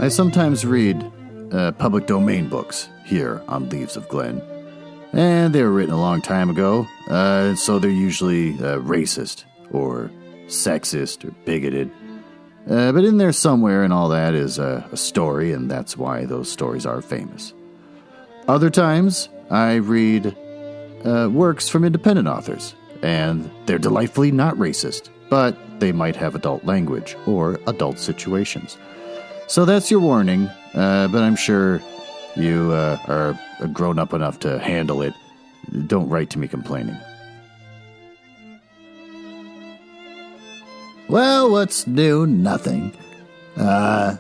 I sometimes read public domain books here on Leaves of Glen, and they were written a long time ago, so they're usually racist or sexist or bigoted. But in there somewhere and all that is a story, and that's why those stories are famous. Other times, I read works from independent authors, and they're delightfully not racist, but they might have adult language or adult situations. So that's your warning, but I'm sure you are grown up enough to handle it. Don't write to me complaining. Well, what's new? Nothing. I've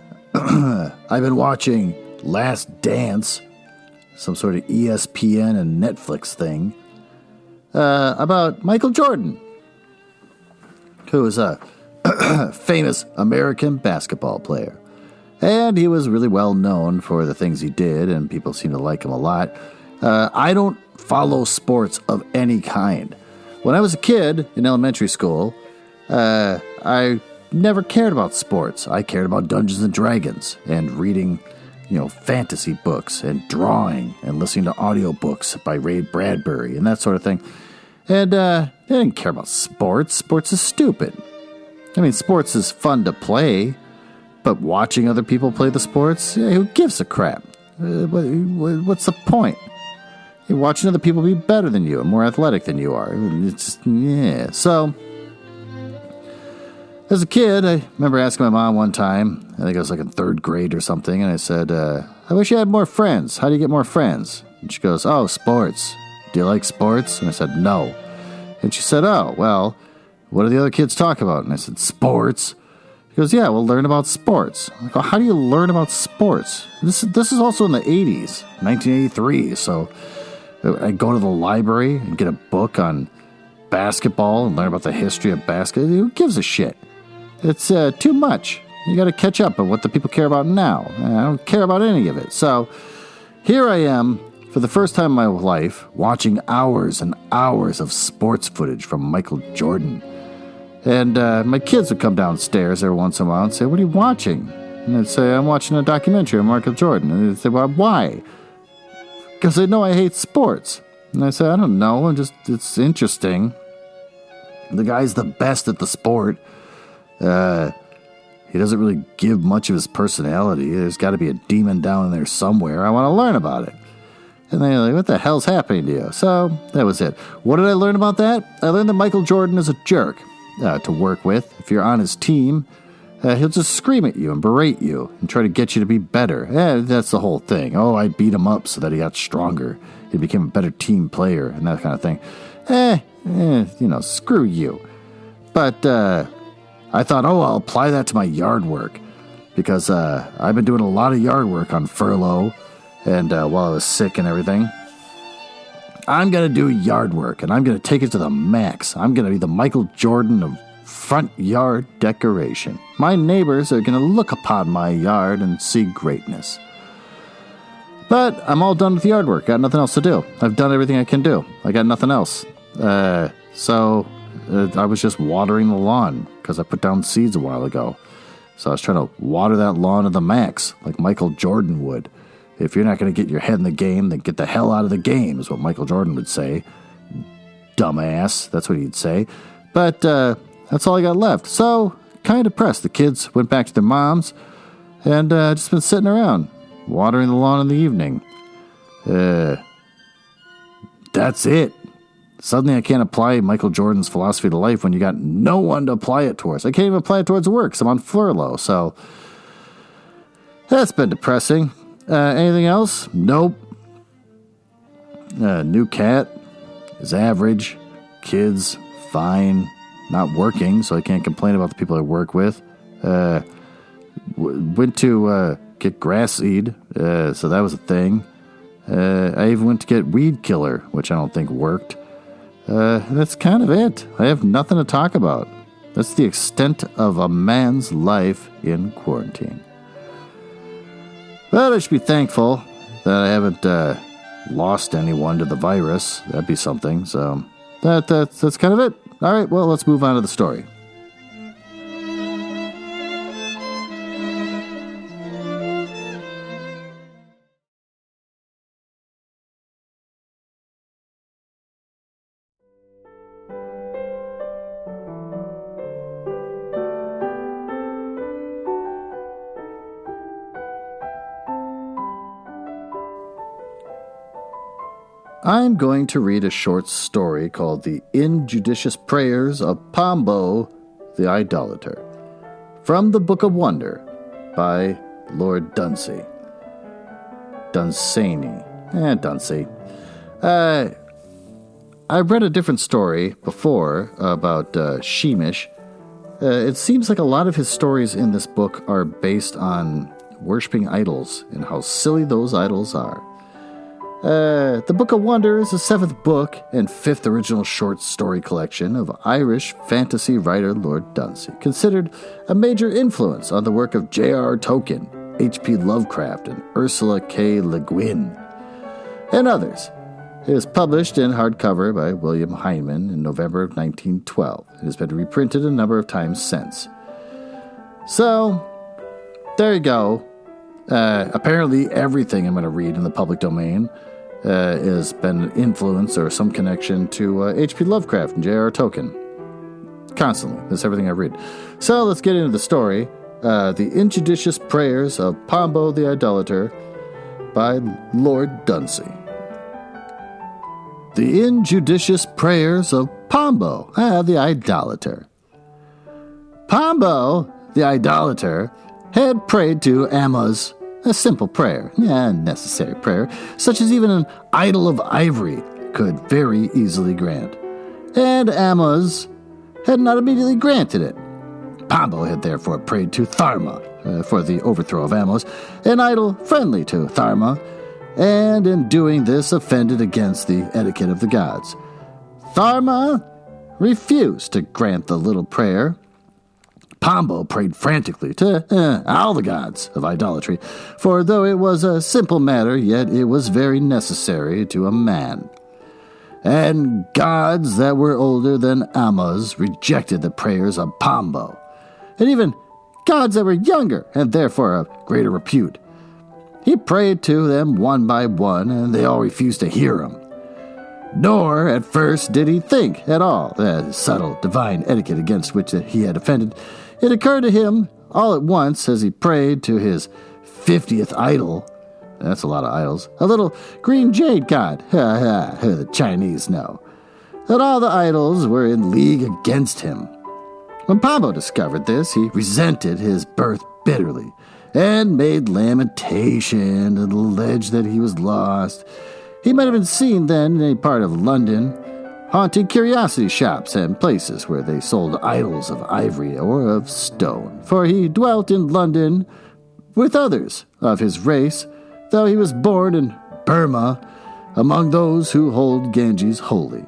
been watching Last Dance, some sort of ESPN and Netflix thing, about Michael Jordan, who is a famous American basketball player. And he was really well known for the things he did, and people seem to like him a lot. I don't follow sports of any kind. When I was a kid in elementary school, I never cared about sports. I cared about Dungeons and Dragons and reading, fantasy books and drawing and listening to audiobooks by Ray Bradbury and that sort of thing. And I didn't care about sports. Sports is stupid. I mean, sports is fun to play, but watching other people play the sports, who gives a crap? What's the point? You're watching other people be better than you and more athletic than you are. It's just, yeah. So, as a kid, I remember asking my mom one time, I think I was like in third grade or something, and I said, I wish I had more friends. How do you get more friends? And she goes, oh, sports. Do you like sports? And I said, no. And she said, oh, well, what do the other kids talk about? And I said, sports. He goes, yeah, well, learn about sports. I go, how do you learn about sports? This is also in the 80s, 1983. So I go to the library and get a book on basketball and learn about the history of basketball. Who gives a shit? It's too much. You got to catch up on what the people care about now. I don't care about any of it. So here I am, for the first time in my life, watching hours and hours of sports footage from Michael Jordan. And my kids would come downstairs every once in a while and say, what are you watching? And I'd say, I'm watching a documentary on Michael Jordan. And they'd say, well, why? Because they know I hate sports. And I say, I don't know, it's interesting. The guy's the best at the sport. He doesn't really give much of his personality. There's got to be a demon down in there somewhere. I want to learn about it. And they're like, what the hell's happening to you? So that was it. What did I learn about that? I learned that Michael Jordan is a jerk to work with. If you're on his team, he'll just scream at you and berate you and try to get you to be better. That's the whole thing. Oh, I beat him up so that he got stronger. He became a better team player and that kind of thing. Screw you. But I thought, I'll apply that to my yard work because I've been doing a lot of yard work on furlough and while I was sick and everything. I'm going to do yard work, and I'm going to take it to the max. I'm going to be the Michael Jordan of front yard decoration. My neighbors are going to look upon my yard and see greatness. But I'm all done with yard work. Got nothing else to do. I've done everything I can do. I got nothing else. So I was just watering the lawn because I put down seeds a while ago. So I was trying to water that lawn to the max, like Michael Jordan would. If you're not going to get your head in the game, then get the hell out of the game, is what Michael Jordan would say. Dumbass, that's what he'd say. But that's all I got left. So, kind of depressed. The kids went back to their moms, and just been sitting around, watering the lawn in the evening. That's it. Suddenly I can't apply Michael Jordan's philosophy to life when you got no one to apply it towards. I can't even apply it towards work because I'm on furlough, so that's been depressing. Anything else? Nope. New cat is average. Kids, fine. Not working, so I can't complain about the people I work with. Went to get grass seed, so that was a thing. I even went to get weed killer, which I don't think worked. That's kind of it. I have nothing to talk about. That's the extent of a man's life in quarantine. Well, I should be thankful that I haven't lost anyone to the virus. That'd be something. So that's kind of it. All right, well, let's move on to the story. I'm going to read a short story called The Injudicious Prayers of Pombo, the Idolater, from the Book of Wonder by Lord Dunsany. Dunsany. Dunsany. I read a different story before about Sheemish. It seems like a lot of his stories in this book are based on worshipping idols and how silly those idols are. The Book of Wonder is the 7th book and 5th original short story collection of Irish fantasy writer Lord Dunsany, considered a major influence on the work of J.R.R. Tolkien, H.P. Lovecraft, and Ursula K. Le Guin, and others. It was published in hardcover by William Heinemann in November of 1912. It has been reprinted a number of times since. So, there you go. Apparently everything I'm going to read in the public domain has been an influence or some connection to H.P. Lovecraft and J.R.R. Tolkien. Constantly. That's everything I read. So let's get into the story. The Injudicious Prayers of Pombo the Idolater by Lord Dunsany. The Injudicious Prayers of Pombo the Idolater. Pombo the Idolater had prayed to Ammuz, a simple prayer, a necessary prayer, such as even an idol of ivory could very easily grant. And Ammuz had not immediately granted it. Pombo had therefore prayed to Tharma for the overthrow of Ammuz, an idol friendly to Tharma, and in doing this offended against the etiquette of the gods. Tharma refused to grant the little prayer. Pombo prayed frantically to all the gods of idolatry, for though it was a simple matter, yet it was very necessary to a man. And gods that were older than Ammuz rejected the prayers of Pombo, and even gods that were younger and therefore of greater repute. He prayed to them one by one, and they all refused to hear him. Nor, at first, did he think at all the subtle divine etiquette against which he had offended. It occurred to him all at once as he prayed to his 50th idol, that's a lot of idols, a little green jade god, the Chinese know, that all the idols were in league against him. When Pombo discovered this, he resented his birth bitterly, and made lamentation and alleged that he was lost. He might have been seen then in a part of London, haunting curiosity shops and places where they sold idols of ivory or of stone, for he dwelt in London with others of his race, though he was born in Burma, among those who hold Ganges holy.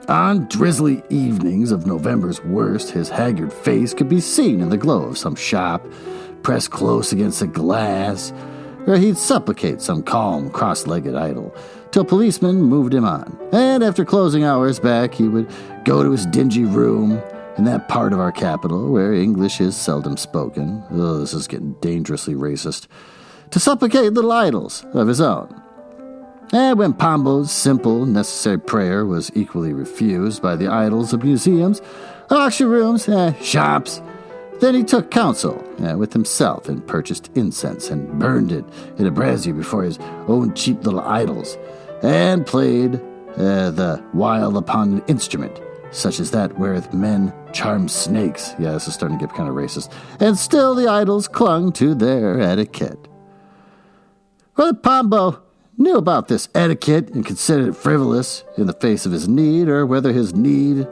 On drizzly evenings of November's worst, his haggard face could be seen in the glow of some shop, pressed close against the glass, where he'd supplicate some calm, cross-legged idol, till policemen moved him on. And after closing hours back, he would go to his dingy room in that part of our capital where English is seldom spoken. Oh, this is getting dangerously racist. To supplicate little idols of his own. And when Pombo's simple, necessary prayer was equally refused by the idols of museums, auction rooms, shops, then he took counsel with himself and purchased incense and burned it in a brazier before his own cheap little idols, and played the while upon an instrument, such as that wherewith men charm snakes. Yeah, this is starting to get kind of racist. And still the idols clung to their etiquette. Whether Pombo knew about this etiquette and considered it frivolous in the face of his need, or whether his need,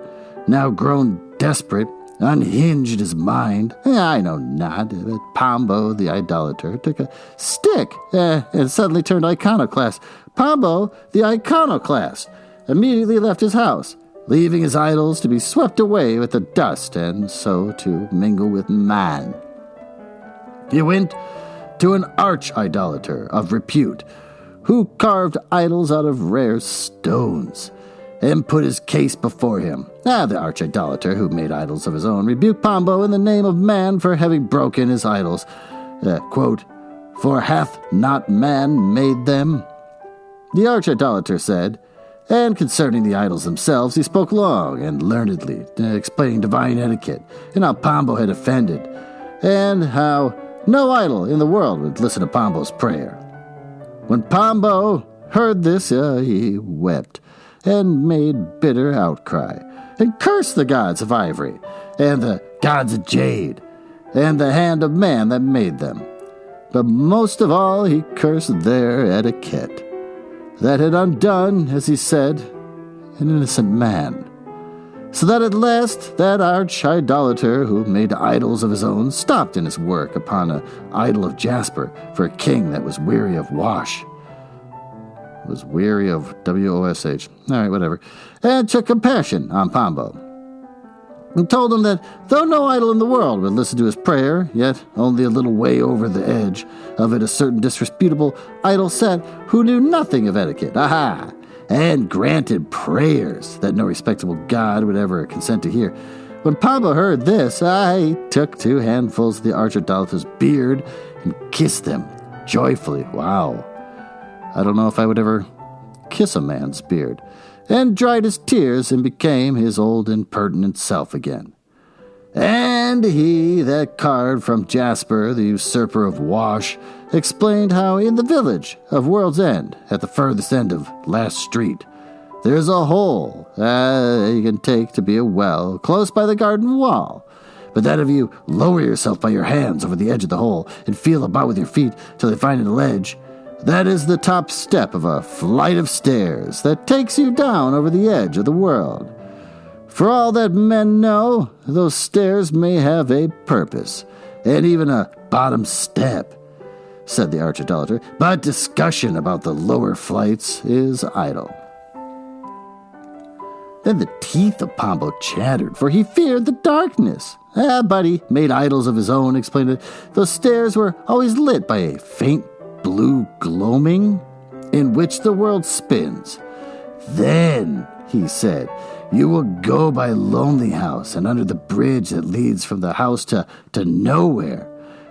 now grown desperate, unhinged his mind, I know not. But Pombo the Idolater took a stick and suddenly turned iconoclast. Pombo the Iconoclast immediately left his house, leaving his idols to be swept away with the dust and so to mingle with man. He went to an arch-idolater of repute, who carved idols out of rare stones, and put his case before him. The arch-idolater, who made idols of his own, rebuked Pombo in the name of man for having broken his idols. Quote, "For hath not man made them?" The arch-idolater said, and concerning the idols themselves, he spoke long and learnedly, explaining divine etiquette, and how Pombo had offended, and how no idol in the world would listen to Pombo's prayer. When Pombo heard this, he wept, and made bitter outcry, and cursed the gods of ivory, and the gods of jade, and the hand of man that made them. But most of all he cursed their etiquette, that had undone, as he said, an innocent man. So that at last that arch-idolater, who made idols of his own, stopped in his work upon an idol of jasper for a king that was weary of wash. Was weary of W-O-S-H. All right, whatever. And took compassion on Pombo, and told him that though no idol in the world would listen to his prayer, yet only a little way over the edge of it a certain disreputable idol sat who knew nothing of etiquette. Aha! And granted prayers that no respectable god would ever consent to hear. When Pombo heard this, he took 2 handfuls of the arch-idolater's beard and kissed them joyfully. Wow. I don't know if I would ever kiss a man's beard. And dried his tears and became his old impertinent self again. And he that carved from Jasper, the usurper of Wash, explained how in the village of World's End, at the furthest end of last street, there's a hole you can take to be a well close by the garden wall. But that if you lower yourself by your hands over the edge of the hole and feel about with your feet till they find a ledge, that is the top step of a flight of stairs that takes you down over the edge of the world. For all that men know, those stairs may have a purpose, and even a bottom step, said the arch-idolater, but discussion about the lower flights is idle. Then the teeth of Pombo chattered, for he feared the darkness. But he made idols of his own, explained that those stairs were always lit by a faint blue gloaming in which the world spins. Then, he said, you will go by Lonely House and under the bridge that leads from the house to nowhere,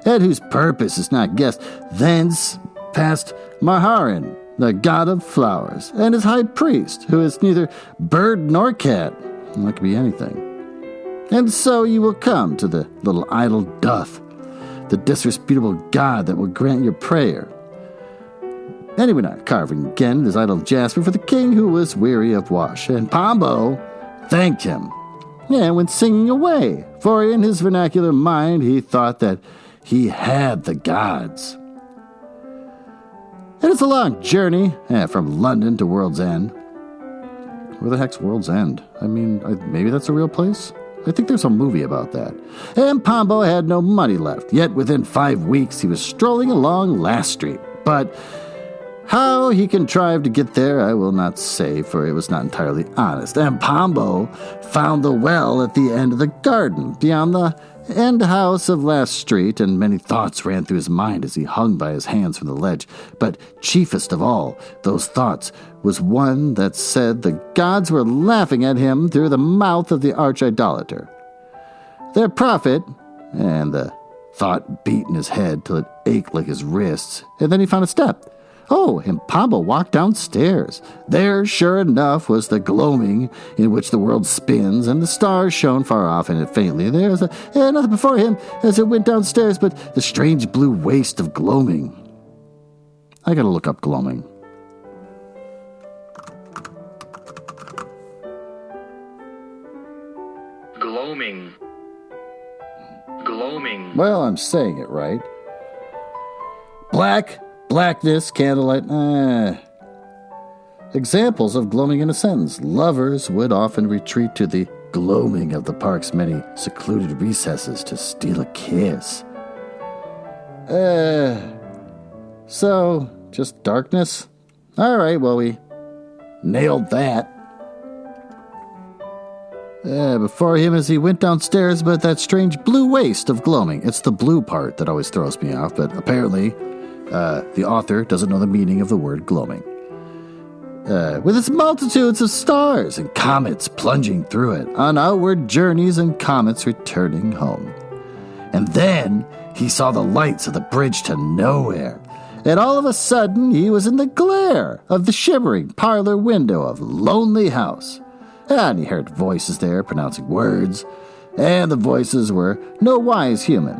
and whose purpose is not guessed, thence past Maharan, the god of flowers, and his high priest, who is neither bird nor cat. That could be anything. And so you will come to the little idol Doth, the disreputable god that will grant your prayer. And he went on carving again his idol Jasper for the king who was weary of wash, and Pombo thanked him, and went singing away, for in his vernacular mind he thought that he had the gods. And it's a long journey from London to World's End. Where the heck's World's End? I mean, maybe that's a real place? I think there's a movie about that. And Pombo had no money left, yet within 5 weeks he was strolling along Last Street. But how he contrived to get there, I will not say, for it was not entirely honest. And Pombo found the well at the end of the garden, beyond the end house of Last Street, and many thoughts ran through his mind as he hung by his hands from the ledge. But chiefest of all those thoughts was one that said the gods were laughing at him through the mouth of the arch-idolater. Their prophet, and the thought beat in his head till it ached like his wrists, and then he found a step. Oh, and Pombo walked downstairs. There, sure enough, was the gloaming in which the world spins, and the stars shone far off in it faintly. There was nothing before him as it went downstairs but the strange blue waste of gloaming. I gotta look up gloaming. Gloaming. Well, I'm saying it right. Blackness, candlelight, Examples of gloaming in a sentence. Lovers would often retreat to the gloaming of the park's many secluded recesses to steal a kiss. So, just darkness? All right, well, we nailed that. Before him as he went downstairs, but that strange blue waste of gloaming. It's the blue part that always throws me off, but apparently the author doesn't know the meaning of the word gloaming. With its multitudes of stars and comets plunging through it, on outward journeys and comets returning home. And then he saw the lights of the bridge to nowhere, and all of a sudden he was in the glare of the shimmering parlor window of Lonely House. And he heard voices there pronouncing words, and the voices were no wise human.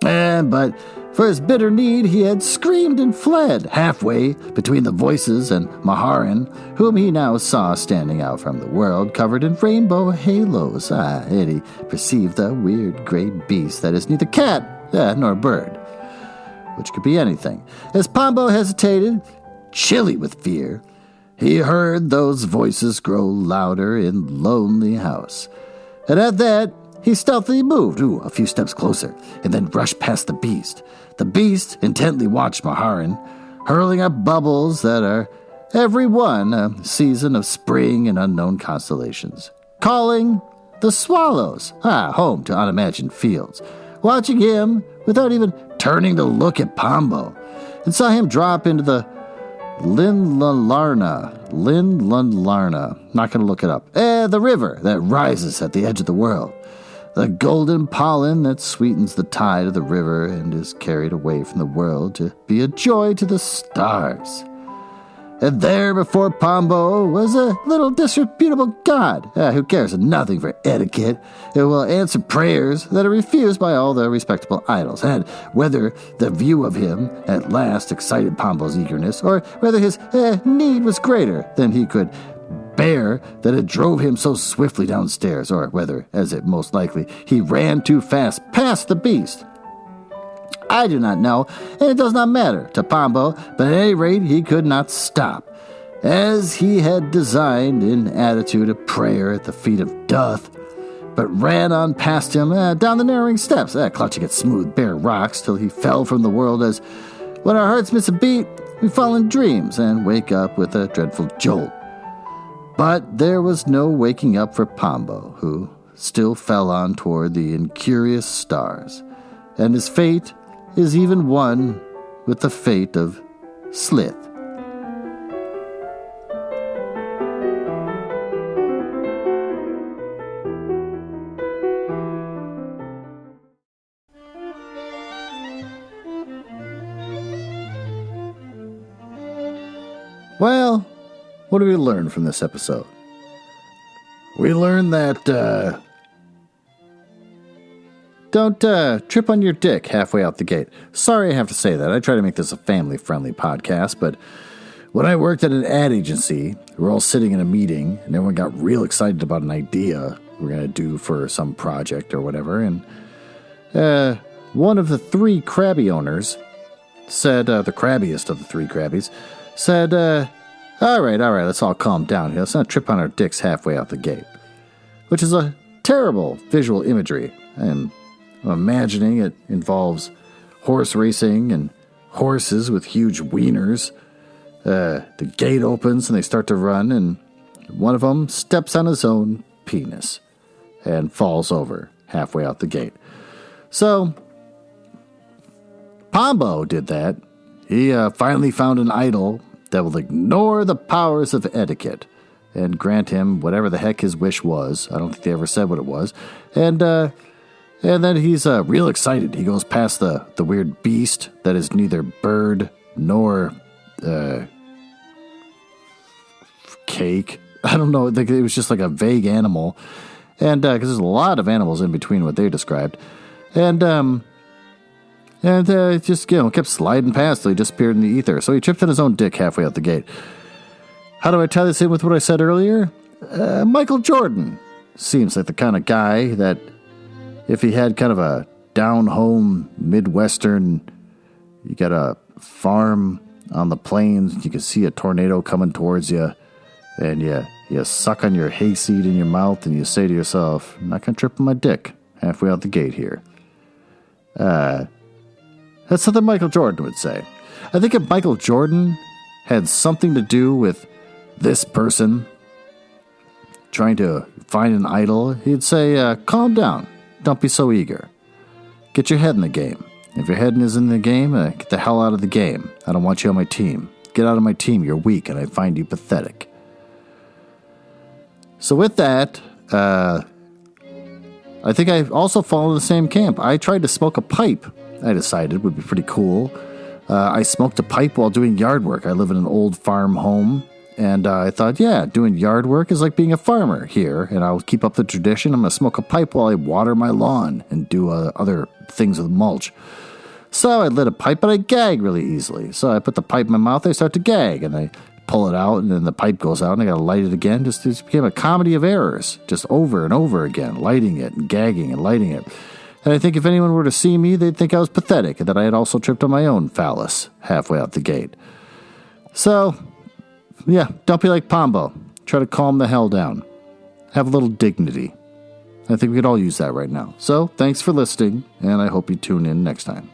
But For his bitter need, he had screamed and fled, halfway between the voices and Maharan, whom he now saw standing out from the world, covered in rainbow halos. And he perceived the weird gray beast that is neither cat nor bird, which could be anything. As Pombo hesitated, chilly with fear, he heard those voices grow louder in lonely house. And at that, he stealthily moved a few steps closer, and then rushed past the beast. The beast intently watched Maharan, hurling up bubbles that are every one a season of spring and unknown constellations, calling the swallows, home to unimagined fields, watching him without even turning to look at Pombo, and saw him drop into the Linlarna, not going to look it up, the river that rises at the edge of the world. The golden pollen that sweetens the tide of the river and is carried away from the world to be a joy to the stars. And there before Pombo was a little disreputable god who cares nothing for etiquette and will answer prayers that are refused by all the respectable idols. And whether the view of him at last excited Pombo's eagerness, or whether his need was greater than he could bear that it drove him so swiftly downstairs, or whether, as it most likely, he ran too fast past the beast, I do not know, and it does not matter to Pombo, but at any rate he could not stop, as he had designed in attitude of prayer at the feet of Doth, but ran on past him down the narrowing steps, clutching at smooth bare rocks till he fell from the world, as when our hearts miss a beat, we fall in dreams and wake up with a dreadful jolt. But there was no waking up for Pombo, who still fell on toward the incurious stars, and his fate is even one with the fate of Slith. Well, what did we learn from this episode? We learned that, don't trip on your dick halfway out the gate. Sorry I have to say that. I try to make this a family-friendly podcast, but when I worked at an ad agency, we were all sitting in a meeting, and everyone got real excited about an idea we're going to do for some project or whatever, and one of the three crabby owners said, the crabbiest of the three crabbies, said, all right, let's all calm down here. Let's not trip on our dicks halfway out the gate. Which is a terrible visual imagery, and I'm imagining it involves horse racing and horses with huge wieners. The gate opens and they start to run, and one of them steps on his own penis and falls over halfway out the gate. So, Pombo did that. He finally found an idol that will ignore the powers of etiquette and grant him whatever the heck his wish was. I don't think they ever said what it was. And then he's real excited. He goes past the weird beast that is neither bird nor cake. I don't know. It was just like a vague animal. And because there's a lot of animals in between what they described. And it just, kept sliding past till he disappeared in the ether. So he tripped on his own dick halfway out the gate. How do I tie this in with what I said earlier? Michael Jordan seems like the kind of guy that if he had kind of a down-home Midwestern, you got a farm on the plains, you can see a tornado coming towards you, and you suck on your hayseed in your mouth, and you say to yourself, I'm not going to trip on my dick halfway out the gate here. That's something Michael Jordan would say. I think if Michael Jordan had something to do with this person trying to find an idol, he'd say, calm down. Don't be so eager. Get your head in the game. If your head isn't in the game, get the hell out of the game. I don't want you on my team. Get out of my team. You're weak, and I find you pathetic. So with that, I think I also fall in the same camp. I tried to smoke a pipe. I decided would be pretty cool. I smoked a pipe while doing yard work. I live in an old farm home, and I thought, doing yard work is like being a farmer here, and I'll keep up the tradition. I'm going to smoke a pipe while I water my lawn and do other things with mulch. So I lit a pipe, but I gag really easily. So I put the pipe in my mouth, I start to gag, and I pull it out, and then the pipe goes out, and I gotta light it again. It just became a comedy of errors, just over and over again, lighting it and gagging and lighting it. And I think if anyone were to see me, they'd think I was pathetic, and that I had also tripped on my own phallus halfway out the gate. So, yeah, don't be like Pombo. Try to calm the hell down. Have a little dignity. I think we could all use that right now. So, thanks for listening, and I hope you tune in next time.